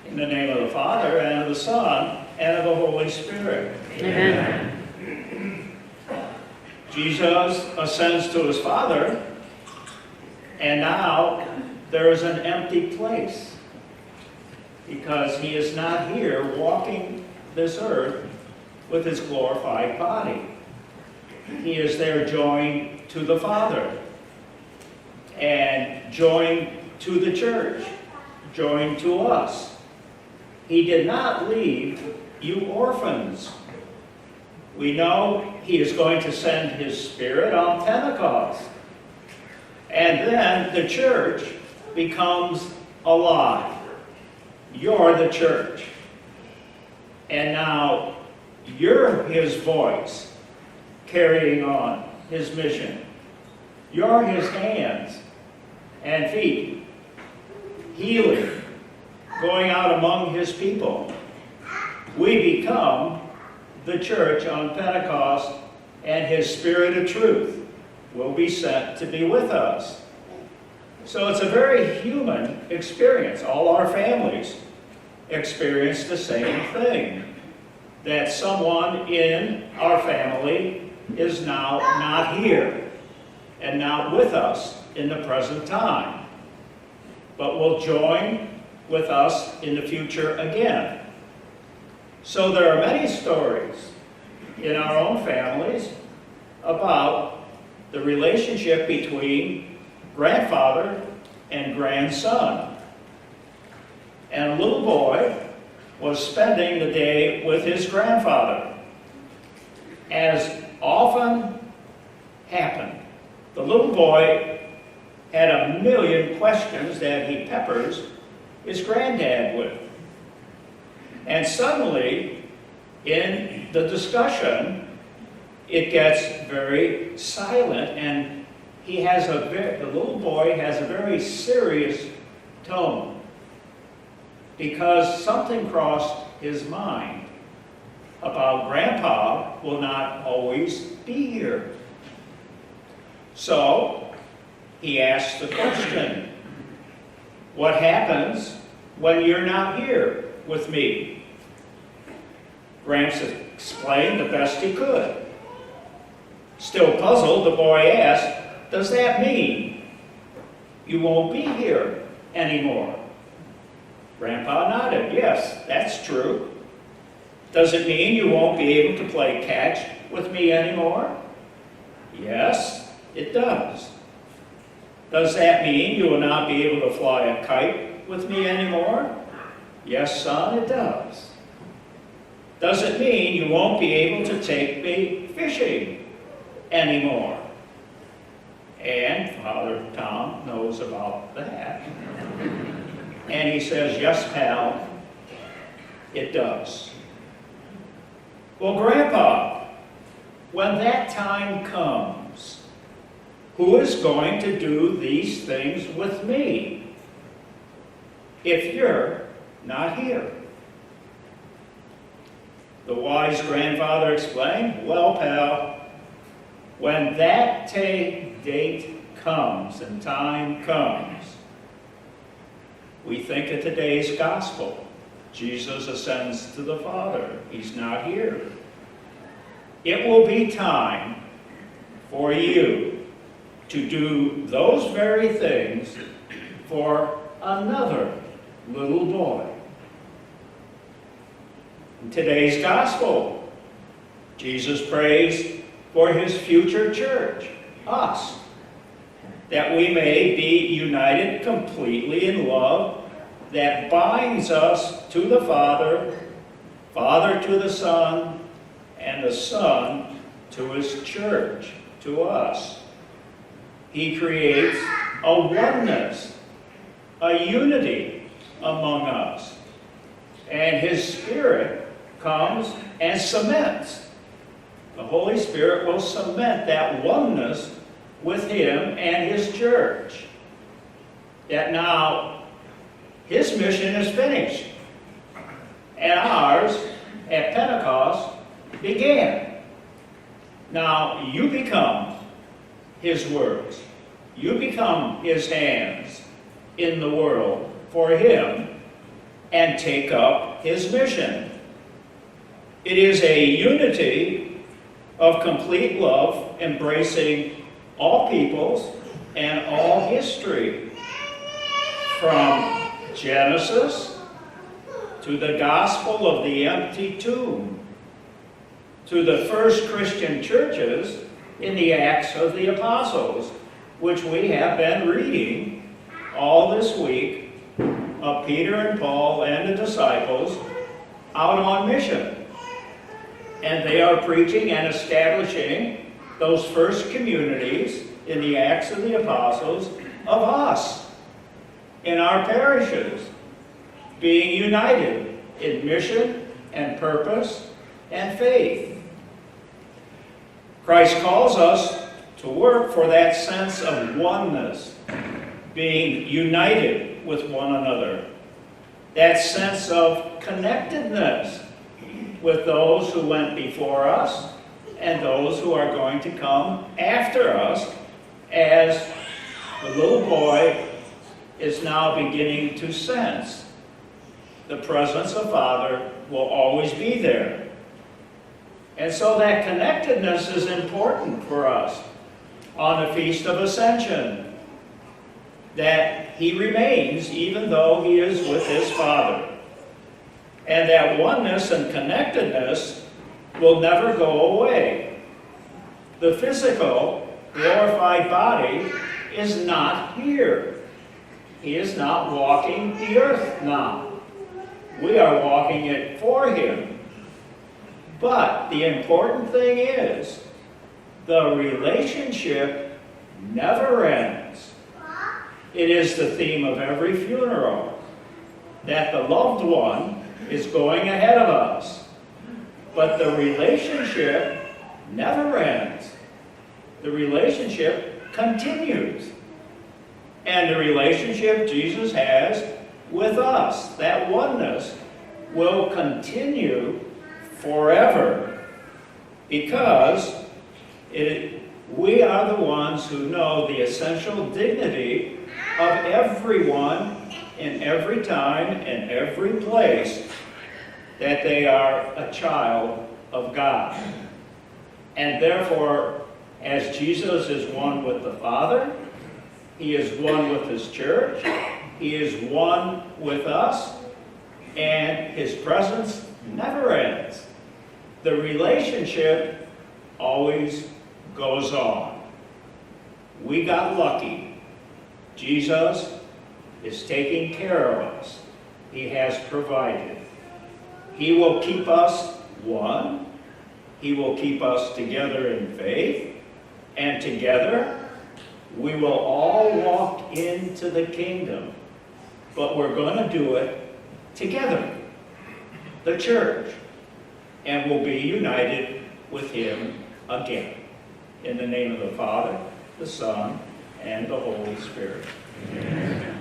In the name of the Father, and of the Son, and of the Holy Spirit. Amen. Jesus ascends to his Father, and now there is an empty place, because he is not here walking this earth with his glorified body. He is there joined to the Father, and joined to the church, joined to us. He did not leave you orphans. We know he is going to send his Spirit on Pentecost. And then the church becomes alive. You're the church. And now you're his voice carrying on his mission. You're his hands and feet, healing, going out among his people. We become the church on Pentecost, and his Spirit of truth will be sent to be with us. So it's a very human experience. All our families experience the same thing, that someone in our family is now not here and not with us in the present time, but will join with us in the future again. So there are many stories in our own families about the relationship between grandfather and grandson. And a little boy was spending the day with his grandfather. As often happened, the little boy had a million questions that he peppers his granddad with. And suddenly, in the discussion, it gets very silent, and the little boy has a very serious tone, because something crossed his mind about Grandpa will not always be here. So he asked the question, what happens when you're not here with me? Gramps explained the best he could. Still puzzled, the boy asked, does that mean you won't be here anymore? Grandpa nodded. Yes, that's true. Does it mean you won't be able to play catch with me anymore? Yes, it does. Does that mean you will not be able to fly a kite with me anymore? Yes, son, it does. Does it mean you won't be able to take me fishing anymore? And Father Tom knows about that. And he says, yes, pal, it does. Well, Grandpa, when that time comes, who is going to do these things with me if you're not here? The wise grandfather explained, well, pal, when that date comes and time comes, we think of today's gospel. Jesus ascends to the Father. He's not here. It will be time for you to do those very things for another little boy. In today's gospel, Jesus prays for his future church, us, that we may be united completely in love that binds us to the Father, Father to the Son, and the Son to his church, to us. He creates a oneness, a unity among us. And his Spirit comes and cements. The Holy Spirit will cement that oneness with him and his church. That now his mission is finished, and ours at Pentecost began. Now you become his words. You become his hands in the world for him and take up his mission. It is a unity of complete love, embracing all peoples and all history, from Genesis to the gospel of the empty tomb, to the first Christian churches in the Acts of the Apostles, which we have been reading all this week, of Peter and Paul and the disciples out on mission. And they are preaching and establishing those first communities in the Acts of the Apostles of us, in our parishes, being united in mission and purpose and faith. Christ calls us to work for that sense of oneness, being united with one another, that sense of connectedness with those who went before us and those who are going to come after us, as the little boy is now beginning to sense the presence of Father will always be there. And so that connectedness is important for us on the Feast of Ascension, that he remains even though he is with his Father. And that oneness and connectedness will never go away. The physical, glorified body is not here. He is not walking the earth now. We are walking it for him. But the important thing is, the relationship never ends. It is the theme of every funeral, that the loved one is going ahead of us. But the relationship never ends. The relationship continues. And the relationship Jesus has with us, that oneness, will continue forever, because we are the ones who know the essential dignity of everyone in every time and every place, that they are a child of God. And therefore, as Jesus is one with the Father, he is one with his church, he is one with us, and his presence never ends. The relationship always goes on. We got lucky. Jesus is taking care of us. He has provided. He will keep us one. He will keep us together in faith. And together, we will all walk into the kingdom. But we're going to do it together, the church. And we'll be united with him again. In the name of the Father, the Son, and the Holy Spirit. Amen.